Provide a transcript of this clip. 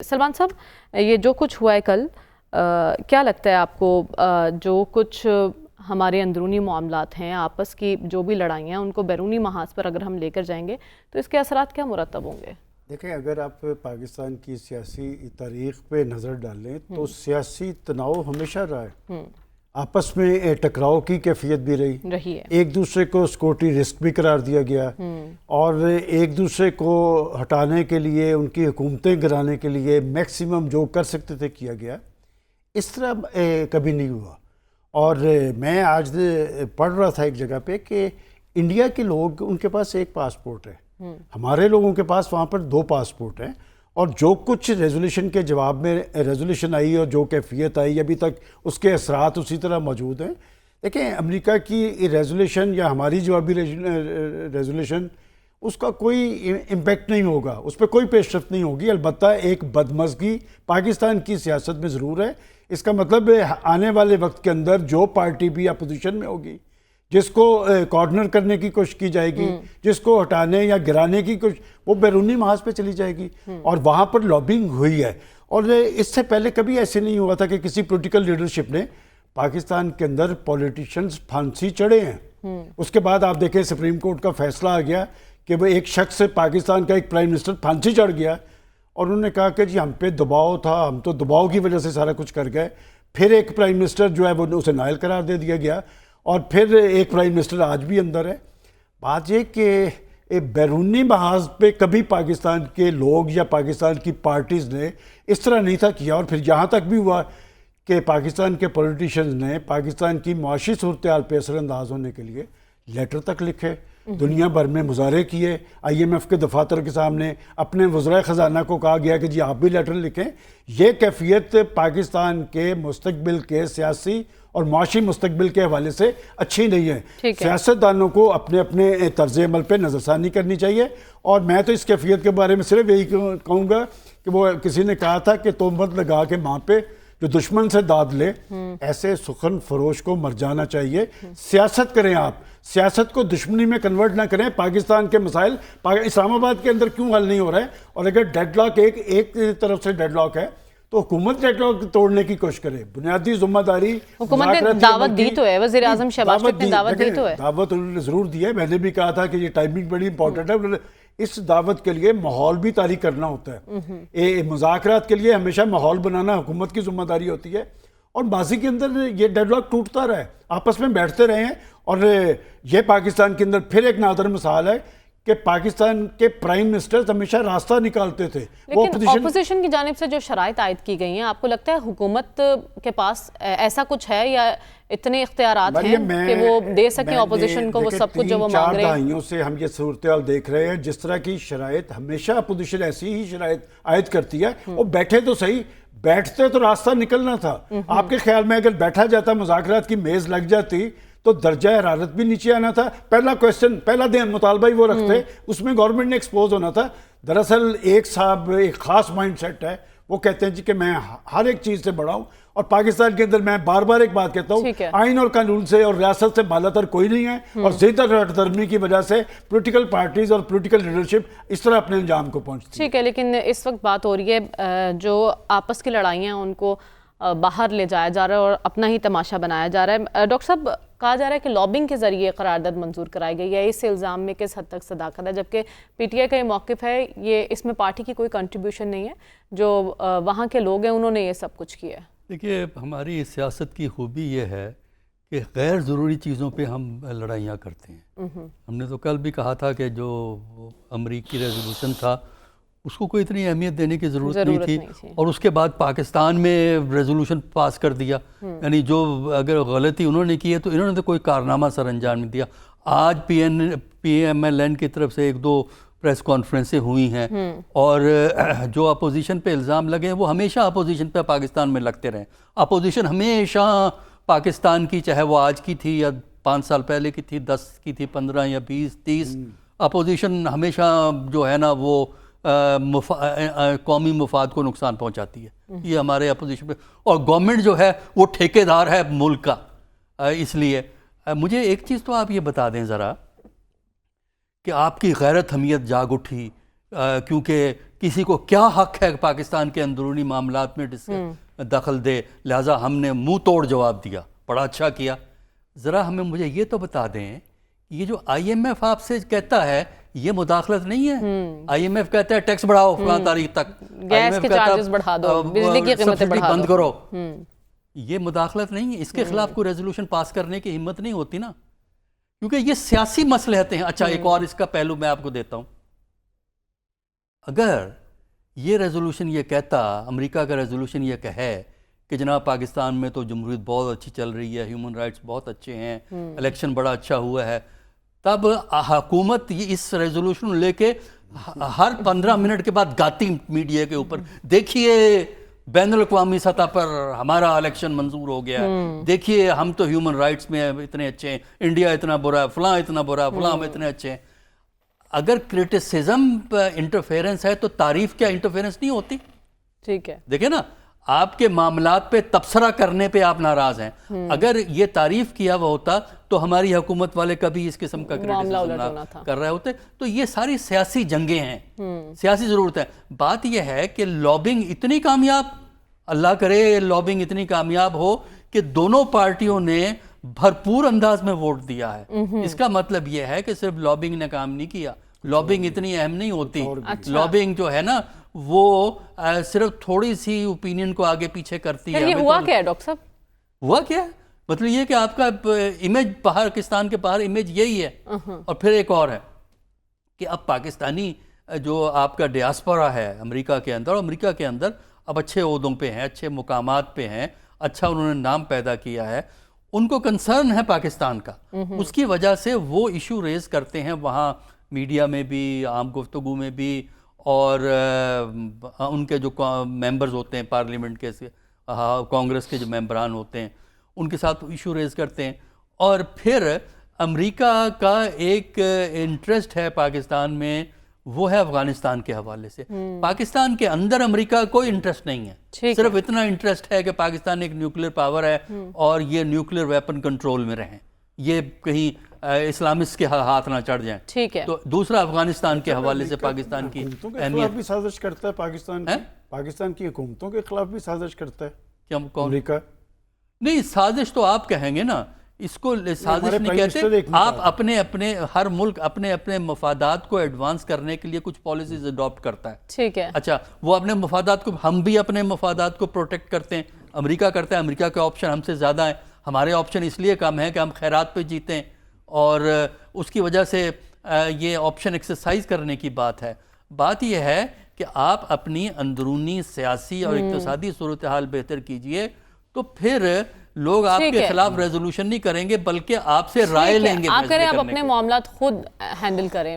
سلمان صاحب، یہ جو کچھ ہوا ہے کل، کیا لگتا ہے آپ کو جو کچھ ہمارے اندرونی معاملات ہیں، آپس کی جو بھی لڑائیاں ہیں، ان کو بیرونی محاذ پر اگر ہم لے کر جائیں گے تو اس کے اثرات کیا مرتب ہوں گے؟ دیکھیں، اگر آپ پاکستان کی سیاسی تاریخ پہ نظر ڈالیں تو سیاسی تناؤ ہمیشہ رہا ہے، آپس میں ٹکراؤ کی کیفیت بھی رہی ہے، ایک دوسرے کو سیکورٹی رسک بھی قرار دیا گیا اور ایک دوسرے کو ہٹانے کے لیے، ان کی حکومتیں گرانے کے لیے میکسیمم جو کر سکتے تھے کیا گیا۔ اس طرح کبھی نہیں ہوا۔ اور میں آج پڑھ رہا تھا ایک جگہ پہ کہ انڈیا کے لوگ، ان کے پاس ایک پاسپورٹ ہے، ہمارے لوگوں کے پاس وہاں پر 2 پاسپورٹ ہیں، اور جو کچھ ریزولوشن کے جواب میں ریزولوشن آئی اور جو کیفیت آئی ابھی تک اس کے اثرات اسی طرح موجود ہیں۔ دیکھیں، امریکہ کی ریزولوشن یا ہماری جوابی ریزولوشن، اس کا کوئی امپیکٹ نہیں ہوگا، اس پہ کوئی پیش رفت نہیں ہوگی۔ البتہ ایک بدمزگی پاکستان کی سیاست میں ضرور ہے۔ اس کا مطلب آنے والے وقت کے اندر جو پارٹی بھی اپوزیشن میں ہوگی، جس کو کارنر کرنے کی کوشش کی جائے گی، جس کو ہٹانے یا گرانے کی کوشش، وہ بیرونی محاذ پہ چلی جائے گی، اور وہاں پر لابنگ ہوئی ہے۔ اور اس سے پہلے کبھی ایسے نہیں ہوا تھا کہ کسی پولیٹیکل لیڈرشپ نے پاکستان کے اندر پولیٹیشنز پھانسی چڑھے ہیں۔ اس کے بعد آپ دیکھیں سپریم کورٹ کا فیصلہ آ گیا کہ وہ ایک شخص پاکستان کا ایک پرائم منسٹر پھانسی چڑھ گیا، اور انہوں نے کہا کہ جی ہم پہ دباؤ تھا، ہم تو دباؤ کی وجہ سے سارا کچھ کر گئے۔ پھر ایک پرائم منسٹر جو ہے وہ اسے نائل قرار دے دیا گیا، اور پھر ایک پرائم منسٹر آج بھی اندر ہے۔ بات یہ کہ بیرونی محاذ پہ کبھی پاکستان کے لوگ یا پاکستان کی پارٹیز نے اس طرح نہیں تھا کیا، اور پھر یہاں تک بھی ہوا کہ پاکستان کے پولیٹیشنز نے پاکستان کی معاشی صورتحال پہ اثر انداز ہونے کے لیے لیٹر تک لکھے، دنیا بھر میں مظاہرے کیے، آئی ایم ایف کے دفاتر کے سامنے اپنے وزرائے خزانہ کو کہا گیا کہ جی آپ بھی لیٹر لکھیں۔ یہ کیفیت پاکستان کے مستقبل کے سیاسی اور معاشی مستقبل کے حوالے سے اچھی نہیں ہے۔ سیاستدانوں کو اپنے اپنے طرز عمل پہ نظر ثانی کرنی چاہیے، اور میں تو اس کیفیت کے بارے میں صرف یہی کہوں گا کہ وہ کسی نے کہا تھا کہ تہمت لگا کے ماں پہ جو دشمن سے داد لے، ایسے سخن فروش کو مر جانا چاہیے۔ سیاست کریں، آپ سیاست کو دشمنی میں کنورٹ نہ کریں۔ پاکستان کے مسائل اسلام آباد کے اندر کیوں حل نہیں ہو رہا ہے؟ اور اگر ڈیڈ لاک ایک طرف سے ڈیڈ لاک ہے تو حکومت ڈیڈ لاک توڑنے کی کوشش کرے۔ بنیادی ذمہ داری حکومت نے دعوت دی تو ہے، وزیر اعظم شہباز شریف نے دعوت دی تو ہے، دعوت انہوں نے ضرور دی ہے۔ میں نے بھی کہا تھا کہ یہ ٹائمنگ بڑی امپورٹنٹ ہے۔ اس دعوت کے لیے ماحول بھی طاری کرنا ہوتا ہے۔ مذاکرات کے لیے ہمیشہ ماحول بنانا حکومت کی ذمہ داری ہوتی ہے، اور ماضی کے اندر یہ ڈیڈ لاک ٹوٹتا رہا ہے، آپس میں بیٹھتے رہے ہیں۔ اور یہ پاکستان کے اندر پھر ایک نادر مثال ہے کہ پاکستان کے پرائم منسٹر ہمیشہ راستہ نکالتے تھے۔ لیکن اپوزیشن کی جانب سے جو شرائط عائد کی گئی ہیں، آپ کو لگتا ہے حکومت کے پاس ایسا کچھ ہے یا اتنے اختیارات ہیں کہ وہ دے سکیں اپوزیشن کو وہ سب کچھ جو وہ مانگ رہے ہیں؟ 4 دہائیوں سے ہم یہ صورتحال دیکھ رہے ہیں، جس طرح کی شرائط ہمیشہ اپوزیشن ایسی ہی شرائط عائد کرتی ہے۔ وہ بیٹھے تو صحیح، بیٹھتے تو راستہ نکلنا تھا۔ آپ کے خیال میں اگر بیٹھا جاتا، مذاکرات کی میز لگ جاتی، تو درجہ حرارت بھی نیچے آنا تھا۔ پہلا کویسچن، پہلا دن مطالبہ ہی وہ رکھتے، اس میں گورنمنٹ نے ایکسپوز ہونا تھا۔ دراصل ایک صاحب ایک خاص مائنڈ سیٹ ہے، وہ کہتے ہیں جی کہ میں ہر ایک چیز سے بڑا ہوں، اور پاکستان کے اندر میں بار بار ایک بات کہتا ہوں، آئین اور قانون سے اور ریاست سے بالا تر کوئی نہیں ہے، اور زیادہ رٹ درمی کی وجہ سے پولیٹیکل پارٹیز اور پولیٹیکل لیڈرشپ اس طرح اپنے انجام کو پہنچتی ہے۔ ٹھیک ہے، لیکن اس وقت بات ہو رہی ہے جو آپس کی لڑائیاں ہیں ان کو باہر لے جایا جا رہا ہے اور اپنا ہی تماشا بنایا جا رہا ہے۔ ڈاکٹر صاحب، کہا جا رہا ہے کہ لابنگ کے ذریعے قرارداد منظور کرائی گئی ہے، اس الزام میں کس حد تک صداقت ہے؟ جبکہ پی ٹی آئی کا یہ موقف ہے، یہ اس میں پارٹی کی کوئی کنٹریبیوشن نہیں ہے، جو وہاں کے لوگ ہیں انہوں نے یہ سب کچھ کیا ہے۔ دیکھیے، ہماری سیاست کی خوبی یہ ہے کہ غیر ضروری چیزوں پہ ہم لڑائیاں کرتے ہیں۔ ہم نے تو کل بھی کہا تھا کہ جو امریکی ریزولوشن تھا اس کو کوئی اتنی اہمیت دینے کی ضرورت نہیں تھی، اور اس کے بعد پاکستان میں ریزولوشن پاس کر دیا۔ یعنی جو اگر غلطی انہوں نے کی ہے تو انہوں نے تو کوئی کارنامہ سر انجام نہیں دیا۔ آج پی ایم ایل این کی طرف سے 1-2 پریس کانفرنسیں ہوئی ہیں، اور جو اپوزیشن پہ الزام لگے ہیں وہ ہمیشہ اپوزیشن پہ پاکستان میں لگتے رہے۔ اپوزیشن ہمیشہ پاکستان کی، چاہے وہ آج کی تھی یا 5 سال پہلے کی تھی، 10 کی تھی، 15 یا 20 30، اپوزیشن ہمیشہ جو ہے نا وہ قومی مفاد کو نقصان پہنچاتی ہے۔ یہ ہمارے اپوزیشن پہ، اور گورنمنٹ جو ہے وہ ٹھیکیدار ہے ملک کا۔ اس لیے مجھے ایک چیز تو آپ یہ بتا دیں ذرا کہ آپ کی غیرت حمیت جاگ اٹھی کیونکہ کسی کو کیا حق ہے پاکستان کے اندرونی معاملات میں دخل دے، لہٰذا ہم نے منہ توڑ جواب دیا، بڑا اچھا کیا۔ ذرا مجھے یہ تو بتا دیں، یہ جو آئی ایم ایف آپ سے کہتا ہے یہ مداخلت نہیں ہے؟ آئی ایم ایف کہتا ہے ٹیکس بڑھاؤ فلاں تاریخ تک، گیس کے چارجز بڑھا دو، بجلی کی قیمتیں بڑھا دو، بند کرو، یہ مداخلت نہیں ہے؟ اس کے خلاف کوئی ریزولوشن پاس کرنے کی ہمت نہیں ہوتی نا، کیونکہ یہ سیاسی مصلحتیں ہیں۔ اچھا ایک اور اس کا پہلو میں آپ کو دیتا ہوں، اگر یہ ریزولوشن یہ کہتا، امریکہ کا ریزولوشن یہ کہے کہ جناب پاکستان میں تو جمہوریت بہت اچھی چل رہی ہے، ہیومن رائٹس بہت اچھے ہیں، الیکشن بڑا اچھا ہوا ہے، تب حکومت اس ریزولوشن لے کے ہر 15 منٹ کے بعد گاتی میڈیا کے اوپر، دیکھیے بین الاقوامی سطح پر ہمارا الیکشن منظور ہو گیا ہے، دیکھیے ہم تو ہیومن رائٹس میں اتنے اچھے ہیں، انڈیا اتنا برا ہے، فلاں اتنا برا ہے، فلاں ہم اتنے اچھے ہیں۔ اگر کرٹیسزم انٹرفیرنس ہے تو تعریف کیا انٹرفیرنس نہیں ہوتی؟ ٹھیک ہے، دیکھیں نا، آپ کے معاملات پہ تبصرہ کرنے پہ آپ ناراض ہیں، اگر یہ تعریف کیا ہوا ہوتا تو ہماری حکومت والے کبھی اس قسم کا کرٹیسزم نہ کر رہے ہوتے۔ تو یہ ساری سیاسی جنگیں ہیں، سیاسی ضرورت ہے۔ بات یہ ہے کہ لابنگ اتنی کامیاب، اللہ کرے لابنگ اتنی کامیاب ہو کہ دونوں پارٹیوں نے بھرپور انداز میں ووٹ دیا ہے۔ اس کا مطلب یہ ہے کہ صرف لابنگ نے کام نہیں کیا، لابنگ اتنی اہم نہیں ہوتی، لابنگ جو ہے نا وہ صرف تھوڑی سی اوپینین کو آگے پیچھے کرتی ہے۔ یہ ہوا کیا ہے ڈاکٹر صاحب؟ ہوا کیا ہے؟ مطلب یہ کہ آپ کا امیج پاکستان کے باہر امیج یہی ہے۔ اور پھر ایک اور ہے کہ اب پاکستانی جو آپ کا ڈیاسپورا ہے امریکہ کے اندر، اور امریکہ کے اندر اب اچھے عہدوں پہ ہیں، اچھے مقامات پہ ہیں، اچھا انہوں نے نام پیدا کیا ہے، ان کو کنسرن ہے پاکستان کا، اس کی وجہ سے وہ ایشو ریز کرتے ہیں وہاں میڈیا میں بھی، عام گفتگو میں بھی، اور ان کے جو ممبرز ہوتے ہیں پارلیمنٹ کے، کانگریس کے جو ممبران ہوتے ہیں ان کے ساتھ ایشو ریز کرتے ہیں۔ اور پھر امریکہ کا ایک انٹرسٹ ہے پاکستان میں، وہ ہے افغانستان کے حوالے سے۔ پاکستان کے اندر امریکہ کا کوئی انٹرسٹ نہیں ہے، صرف اتنا انٹرسٹ ہے کہ پاکستان ایک نیوکلیر پاور ہے اور یہ نیوکلیر ویپن کنٹرول میں رہیں، یہ کہیں اسلامسٹ کے ہاتھ نہ چڑھ جائیں۔ ٹھیک ہے، تو دوسرا افغانستان کے حوالے سے پاکستان کی اہمیت بھی سازش کرتا ہے، پاکستان کی حکومتوں کے خلاف بھی سازش کرتا ہے کیا امریکہ؟ نہیں، سازش تو آپ کہیں گے نا، اس کو سازش نہیں کہتے۔ آپ اپنے ہر ملک اپنے مفادات کو ایڈوانس کرنے کے لیے کچھ پالیسیز اڈاپٹ کرتا ہے۔ ٹھیک ہے، اچھا وہ اپنے مفادات کو، ہم بھی اپنے مفادات کو پروٹیکٹ کرتے ہیں، امریکہ کرتا ہے، امریکہ کے آپشن ہم سے زیادہ ہیں، ہمارے آپشن اس لیے کم ہیں کہ ہم خیرات پہ جیتے ہیں، اور اس کی وجہ سے یہ آپشن ایکسرسائز کرنے کی بات ہے۔ بات یہ ہے کہ آپ اپنی اندرونی سیاسی اور اقتصادی صورتحال بہتر کیجئے، تو پھر لوگ آپ کے خلاف ریزولوشن نہیں کریں گے بلکہ آپ سے رائے لیں گے۔ آپ کریں، آپ اپنے معاملات خود ہینڈل کریں۔